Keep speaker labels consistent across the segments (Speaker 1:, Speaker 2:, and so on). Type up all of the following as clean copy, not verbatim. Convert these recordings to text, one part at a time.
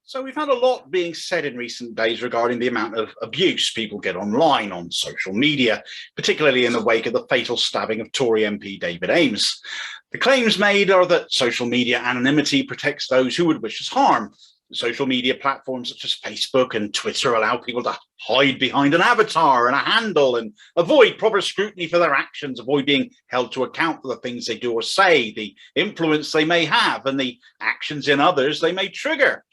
Speaker 1: So we've had a lot being said in recent days regarding the amount of abuse people get online on social media, particularly in the wake of the fatal stabbing of Tory MP David Ames. The claims made are that social media anonymity protects those who would wish us harm. Social media platforms such as Facebook and Twitter allow people to hide behind an avatar and a handle and avoid proper scrutiny for their actions, avoid being held to account for the things they do or say, the influence they may have, and the actions in others they may trigger.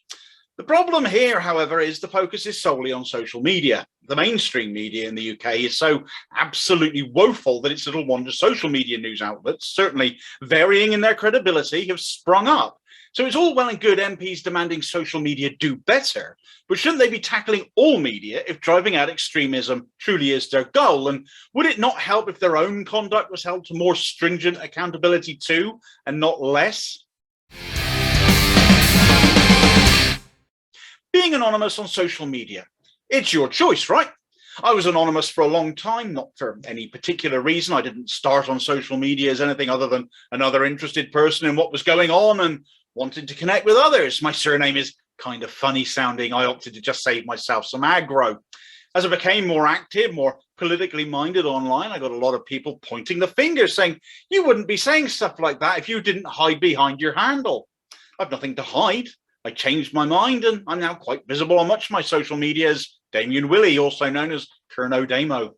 Speaker 1: The problem here, however, is the focus is solely on social media. The mainstream media in the UK is so absolutely woeful that it's little wonder social media news outlets, certainly varying in their credibility, have sprung up. So it's all well and good MPs demanding social media do better, but shouldn't they be tackling all media if driving out extremism truly is their goal? And would it not help if their own conduct was held to more stringent accountability too, and not less? Being anonymous on social media, it's your choice, right? I was anonymous for a long time, not for any particular reason. I didn't start on social media as anything other than another interested person in what was going on and wanted to connect with others. My surname is kind of funny sounding. I opted to just save myself some aggro. As I became more active, more politically minded online, I got a lot of people pointing the finger saying, you wouldn't be saying stuff like that if you didn't hide behind your handle. I've nothing to hide. I changed my mind and I'm now quite visible on much of my social media as Damien Willey, also known as Kerno Damo.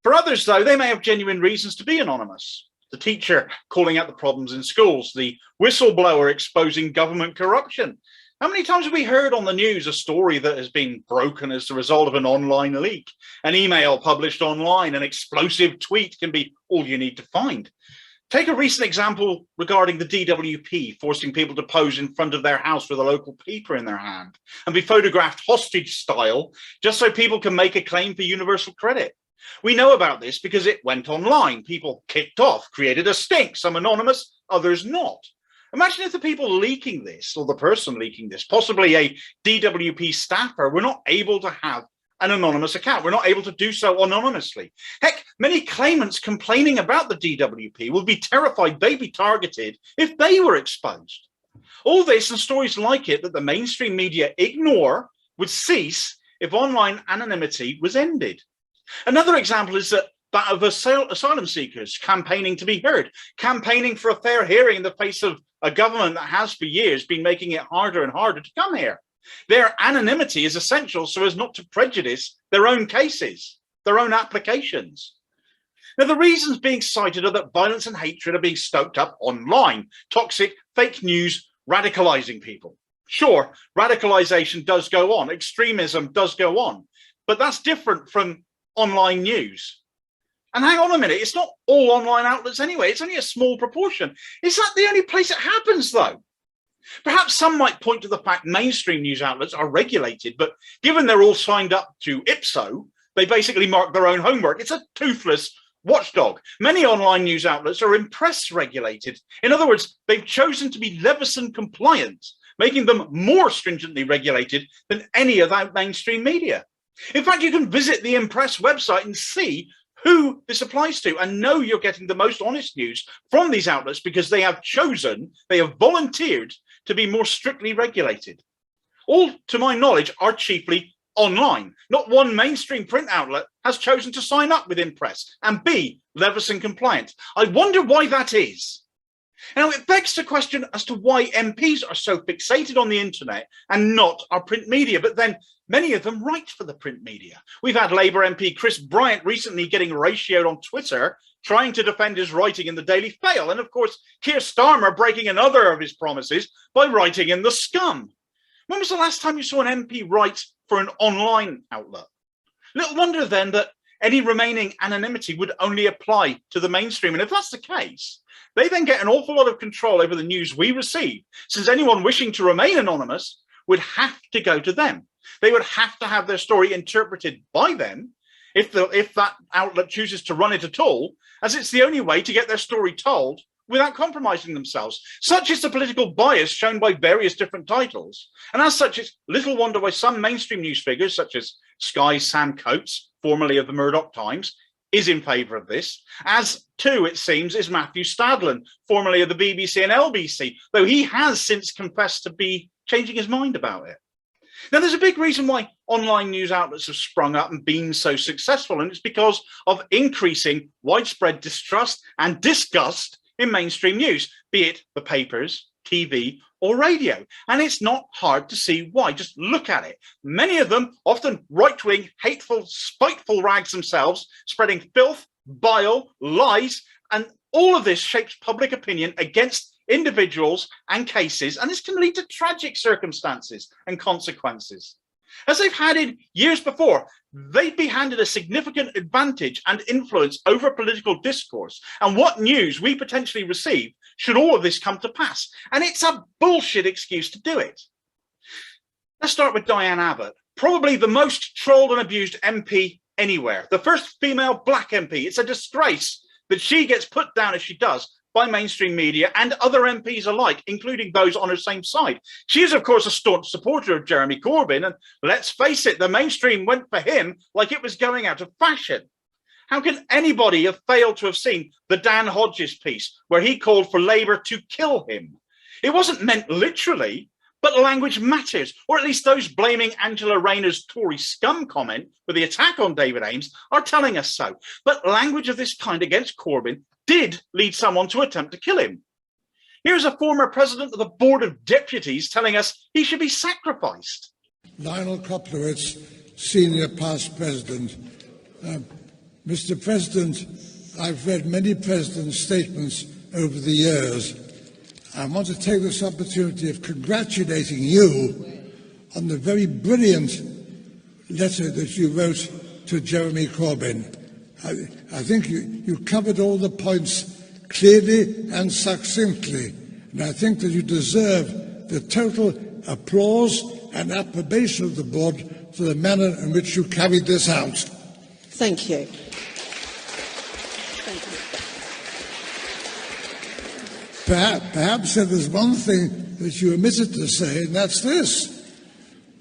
Speaker 1: For others, though, they may have genuine reasons to be anonymous. The teacher calling out the problems in schools, the whistleblower exposing government corruption. How many times have we heard on the news a story that has been broken as the result of an online leak? An email published online, an explosive tweet can be all you need to find. Take a recent example regarding the DWP forcing people to pose in front of their house with a local paper in their hand and be photographed hostage style just so people can make a claim for universal credit. We know about this because it went online. People kicked off, created a stink, some anonymous, others not. Imagine if the people leaking this, or the person leaking this, possibly a DWP staffer, were not able to have an anonymous account. We're not able to do so anonymously. Heck, many claimants complaining about the DWP would be terrified they'd be targeted if they were exposed. All this and stories like it that the mainstream media ignore would cease if online anonymity was ended. Another example is that of asylum seekers campaigning to be heard, campaigning for a fair hearing in the face of a government that has for years been making it harder and harder to come here. Their anonymity is essential so as not to prejudice their own cases, their own applications. Now, the reasons being cited are that violence and hatred are being stoked up online, toxic, fake news, radicalizing people. Sure, radicalization does go on, extremism does go on, but that's different from online news. And hang on a minute, it's not all online outlets anyway, it's only a small proportion. Is that the only place it happens though? Perhaps some might point to the fact mainstream news outlets are regulated, but given they're all signed up to Ipso, they basically mark their own homework. It's a toothless watchdog. Many online news outlets are impress regulated. In other words, they've chosen to be Leveson compliant, making them more stringently regulated than any of that mainstream media. In fact, you can visit the Impress website and see who this applies to and know you're getting the most honest news from these outlets because they have chosen, they have volunteered to be more strictly regulated. All, to my knowledge, are chiefly online. Not one mainstream print outlet has chosen to sign up with Impress and be Leveson compliant. I wonder why that is. Now, it begs the question as to why MPs are so fixated on the internet and not our print media, but then many of them write for the print media. We've had Labour MP Chris Bryant recently getting ratioed on Twitter, trying to defend his writing in the Daily Fail. And of course, Keir Starmer breaking another of his promises by writing in the Scum. When was the last time you saw an MP write for an online outlet? Little wonder then that any remaining anonymity would only apply to the mainstream. And if that's the case, they then get an awful lot of control over the news we receive, since anyone wishing to remain anonymous would have to go to them. They would have to have their story interpreted by them if that outlet chooses to run it at all, as it's the only way to get their story told without compromising themselves. Such is the political bias shown by various different titles. And as such, it's little wonder why some mainstream news figures, such as Sky's Sam Coates, formerly of the Murdoch Times, is in favour of this, as too, it seems, is Matthew Stadlen, formerly of the BBC and LBC, though he has since confessed to be changing his mind about it. Now, there's a big reason why online news outlets have sprung up and been so successful, and it's because of increasing widespread distrust and disgust in mainstream news, be it the papers, TV, or radio. And it's not hard to see why. Just look at it. Many of them, often right-wing, hateful, spiteful rags themselves, spreading filth, bile, lies, and all of this shapes public opinion against individuals and cases, and this can lead to tragic circumstances and consequences. As they've had in years before, they'd be handed a significant advantage and influence over political discourse and what news we potentially receive should all of this come to pass. And it's a bullshit excuse to do it. Let's start with Diane Abbott, probably the most trolled and abused MP anywhere, the first female black MP. It's a disgrace that she gets put down as she does by mainstream media and other MPs alike, including those on her same side. She is, of course, a staunch supporter of Jeremy Corbyn, and let's face it, the mainstream went for him like it was going out of fashion. How can anybody have failed to have seen the Dan Hodges piece where he called for Labour to kill him? It wasn't meant literally, but language matters, or at least those blaming Angela Rayner's Tory scum comment with the attack on David Ames are telling us so. But language of this kind against Corbyn did lead someone to attempt to kill him. Here's a former president of the Board of Deputies telling us he should be sacrificed.
Speaker 2: Lionel Koplowitz, senior past president. Mr. President, I've read many presidents' statements over the years. I want to take this opportunity of congratulating you on the very brilliant letter that you wrote to Jeremy Corbyn. I think you covered all the points clearly and succinctly, and I think that you deserve the total applause and approbation of the board for the manner in which you carried this out.
Speaker 3: Thank you.
Speaker 2: Perhaps there's one thing that you omitted to say, and that's this.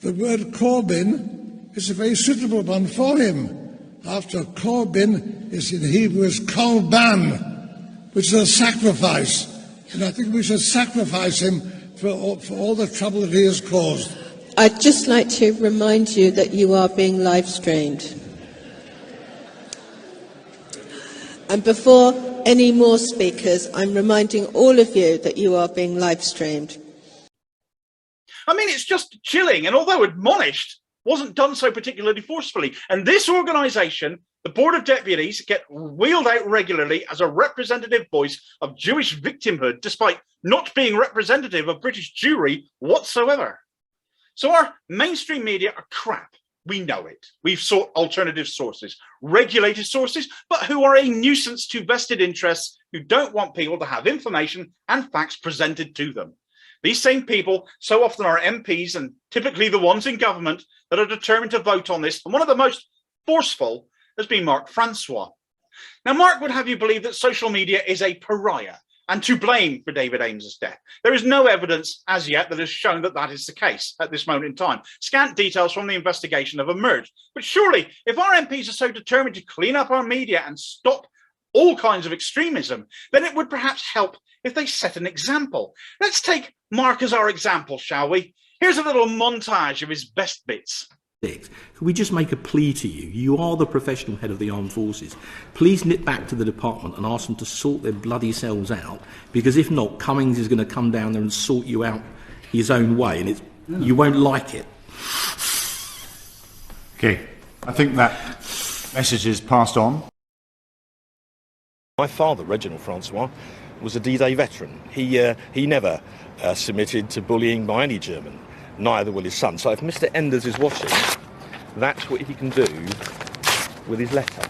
Speaker 2: The word Corbyn is a very suitable one for him. After Corbyn is in Hebrew is Korban, which is a sacrifice. And I think we should sacrifice him for all the trouble that he has caused.
Speaker 3: I'd just like to remind you that you are being live streamed. And before any more speakers, I'm reminding all of you that you are being live streamed.
Speaker 1: I mean, it's just chilling, and although admonished, wasn't done so particularly forcefully. And this organisation, the Board of Deputies, get wheeled out regularly as a representative voice of Jewish victimhood, despite not being representative of British Jewry whatsoever. So our mainstream media are crap. We know it. We've sought alternative sources, regulated sources, but who are a nuisance to vested interests who don't want people to have information and facts presented to them. These same people so often are MPs and typically the ones in government that are determined to vote on this. And one of the most forceful has been Mark Francois. Now, Mark would have you believe that social media is a pariah and to blame for David Ames's death. There is no evidence as yet that has shown that that is the case at this moment in time. Scant details from the investigation have emerged. But surely, if our MPs are so determined to clean up our media and stop all kinds of extremism, then it would perhaps help if they set an example. Let's take Mark as our example, shall we? Here's a little montage of his best bits.
Speaker 4: Could we just make a plea to you? You are the professional head of the armed forces. Please nip back to the department and ask them to sort their bloody selves out, because if not, Cummings is going to come down there and sort you out his own way, and you won't like it.
Speaker 5: Okay, I think that message is passed on.
Speaker 6: My father, Reginald Francois, was a D-Day veteran. He never submitted to bullying by any German. Neither will his son. So if Mr. Enders is watching, that's what he can do with his letter.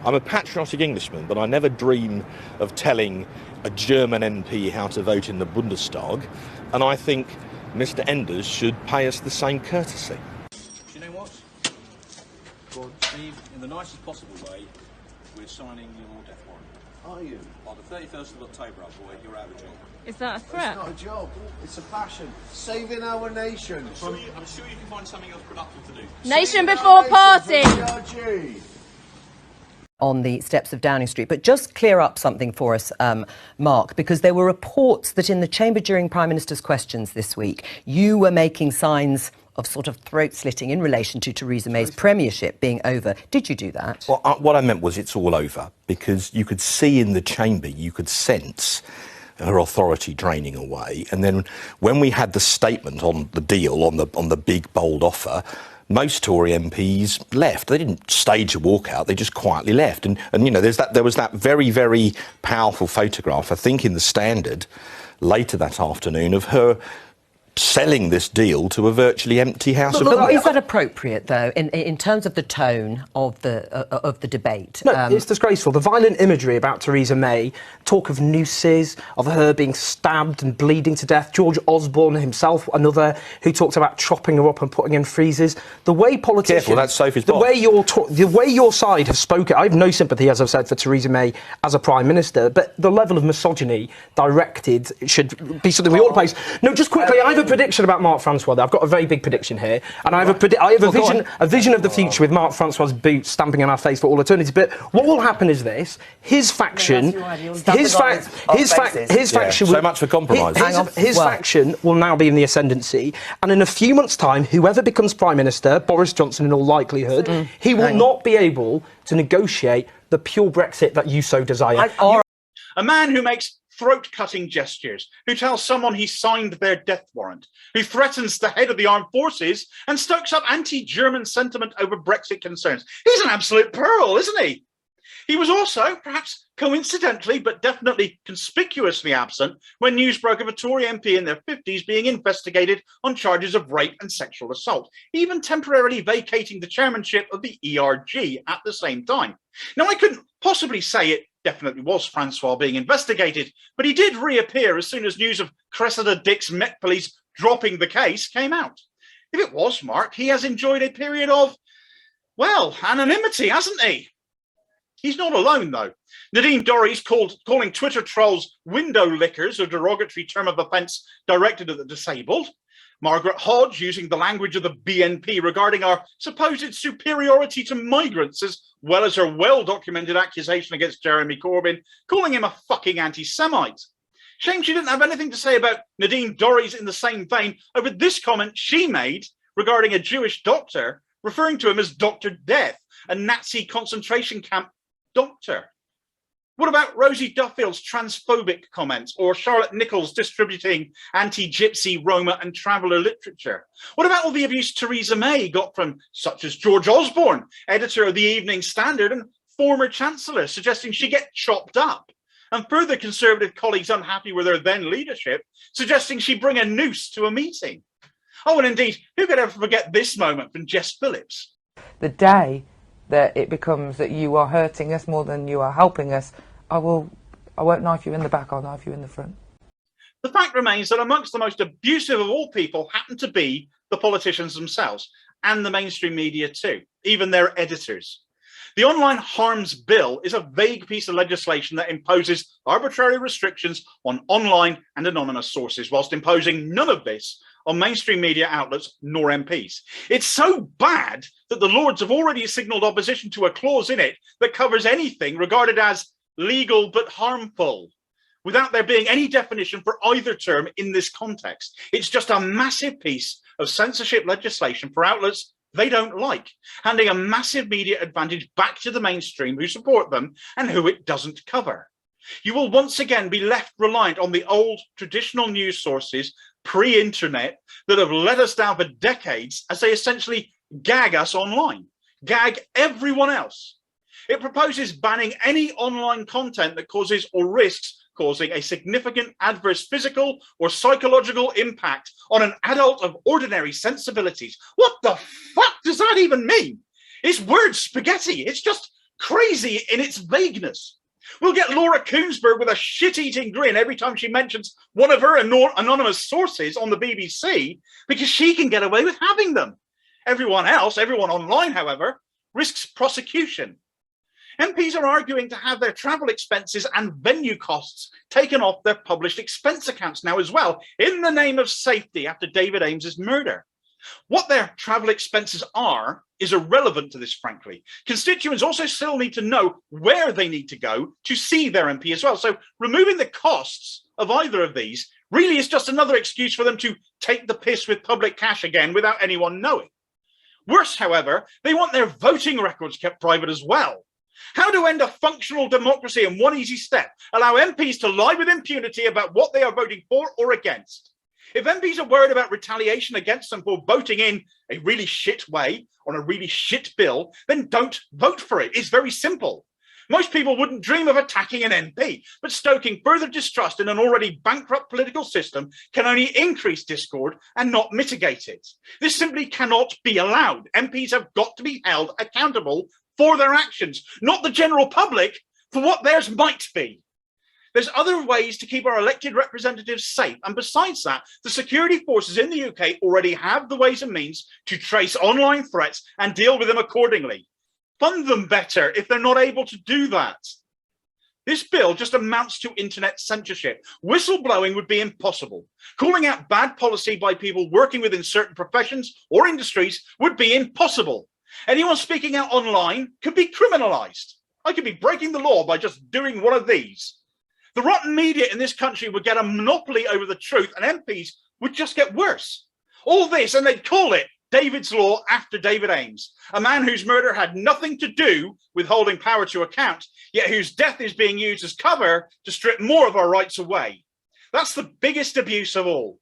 Speaker 6: I'm a patriotic Englishman, but I never dream of telling a German MP how to vote in the Bundestag, and I think Mr. Enders should pay us the same courtesy.
Speaker 7: Do you know what? Well, Steve, in the nicest possible way, we're signing your death warrant.
Speaker 8: Are you?
Speaker 7: By the 31st of October, our boy, you're out of a job.
Speaker 9: Is that a threat?
Speaker 8: It's not a job. It's a passion. Saving our nation.
Speaker 7: I'm sure you can find something else productive to do.
Speaker 9: Nation before party!
Speaker 8: PRG.
Speaker 9: on the steps of Downing Street. But just clear up something for us, Mark, because there were reports that in the chamber during Prime Minister's questions this week, you were making signs of sort of throat slitting in relation to Theresa May's premiership being over. Did you do that?
Speaker 6: Well, what I meant was it's all over, because you could see in the chamber, you could sense her authority draining away. And then when we had the statement on the deal, on the big, bold offer, most Tory MPs left. They didn't stage a walkout, they just quietly left. And you know, there was that very, very powerful photograph, I think in the Standard, later that afternoon, of her selling this deal to a virtually empty House of Commons.
Speaker 9: Is that appropriate, though, in terms of the tone of the debate?
Speaker 10: No, it's disgraceful. The violent imagery about Theresa May, talk of nooses, of her being stabbed and bleeding to death. George Osborne himself, another, who talked about chopping her up and putting in freezers. The way politicians...
Speaker 6: Careful, that's Sophie's
Speaker 10: the
Speaker 6: boss.
Speaker 10: way your side has spoken... I have no sympathy, as I've said, for Theresa May as a Prime Minister, but the level of misogyny directed should be something we all place. No, just quickly, I have a prediction about Mark Francois. I've got a very big prediction here, and I have a vision of the future with Mark Francois's boots stamping in our face for all eternity. But what will happen is this: his faction, his faction.
Speaker 6: So much for compromise.
Speaker 10: His faction will now be in the ascendancy, and in a few months' time, whoever becomes Prime Minister, Boris Johnson in all likelihood, he will not be able to negotiate the pure Brexit that you so desire.
Speaker 1: A man who makes throat-cutting gestures, who tells someone he signed their death warrant, who threatens the head of the armed forces and stokes up anti-German sentiment over Brexit concerns. He's an absolute pearl, isn't he? He was also, perhaps coincidentally, but definitely conspicuously absent when news broke of a Tory MP in their 50s being investigated on charges of rape and sexual assault, even temporarily vacating the chairmanship of the ERG at the same time. Now, I couldn't possibly say it definitely was Francois being investigated, but he did reappear as soon as news of Cressida Dick's Met Police dropping the case came out. If it was Mark, he has enjoyed a period of, well, anonymity, hasn't he? He's not alone, though. Nadine Dorries calling Twitter trolls window lickers, a derogatory term of offence directed at the disabled. Margaret Hodge using the language of the BNP regarding our supposed superiority to migrants, as well as her well-documented accusation against Jeremy Corbyn, calling him a fucking anti-Semite. Shame she didn't have anything to say about Nadine Dorries in the same vein over this comment she made regarding a Jewish doctor, referring to him as Dr. Death, a Nazi concentration camp doctor. What about Rosie Duffield's transphobic comments, or Charlotte Nichols distributing anti-Gypsy, Roma and traveller literature? What about all the abuse Theresa May got from such as George Osborne, editor of the Evening Standard and former Chancellor, suggesting she get chopped up? And further Conservative colleagues unhappy with her then leadership, suggesting she bring a noose to a meeting. Oh, and indeed, who could ever forget this moment from Jess Phillips?
Speaker 11: The day that it becomes that you are hurting us more than you are helping us, I won't knife you in the back, I'll knife you in the front.
Speaker 1: The fact remains that amongst the most abusive of all people happen to be the politicians themselves, and the mainstream media too, even their editors. The Online Harms Bill is a vague piece of legislation that imposes arbitrary restrictions on online and anonymous sources, whilst imposing none of this on mainstream media outlets nor MPs. It's so bad that the Lords have already signalled opposition to a clause in it that covers anything regarded as legal but harmful, without there being any definition for either term in this context. It's just a massive piece of censorship legislation for outlets they don't like, handing a massive media advantage back to the mainstream who support them and who it doesn't cover. You will once again be left reliant on the old traditional news sources pre-internet that have let us down for decades as they essentially gag us online, gag everyone else. It proposes banning any online content that causes or risks causing a significant adverse physical or psychological impact on an adult of ordinary sensibilities. What the fuck does that even mean? It's word spaghetti. It's just crazy in its vagueness. We'll get Laura Koonsberg with a shit-eating grin every time she mentions one of her anonymous sources on the BBC because she can get away with having them. Everyone else, everyone online, however, risks prosecution. MPs are arguing to have their travel expenses and venue costs taken off their published expense accounts now as well, in the name of safety after David Ames's murder. What their travel expenses are is irrelevant to this, frankly. Constituents also still need to know where they need to go to see their MP as well. So removing the costs of either of these really is just another excuse for them to take the piss with public cash again without anyone knowing. Worse, however, they want their voting records kept private as well. How to end a functional democracy in one easy step: allow MPs to lie with impunity about what they are voting for or against. If MPs are worried about retaliation against them for voting in a really shit way on a really shit bill, then don't vote for it. It's very simple. Most people wouldn't dream of attacking an MP, but stoking further distrust in an already bankrupt political system can only increase discord and not mitigate it. This simply cannot be allowed. MPs have got to be held accountable for their actions, not the general public for what theirs might be. There's other ways to keep our elected representatives safe. And besides that, the security forces in the UK already have the ways and means to trace online threats and deal with them accordingly. Fund them better if they're not able to do that. This bill just amounts to internet censorship. Whistleblowing would be impossible. Calling out bad policy by people working within certain professions or industries would be impossible. Anyone speaking out online could be criminalized. I could be breaking the law by just doing one of these. The rotten media in this country would get a monopoly over the truth, and MPs would just get worse. All this, and they'd call it David's Law after David Ames, a man whose murder had nothing to do with holding power to account, yet whose death is being used as cover to strip more of our rights away. That's the biggest abuse of all.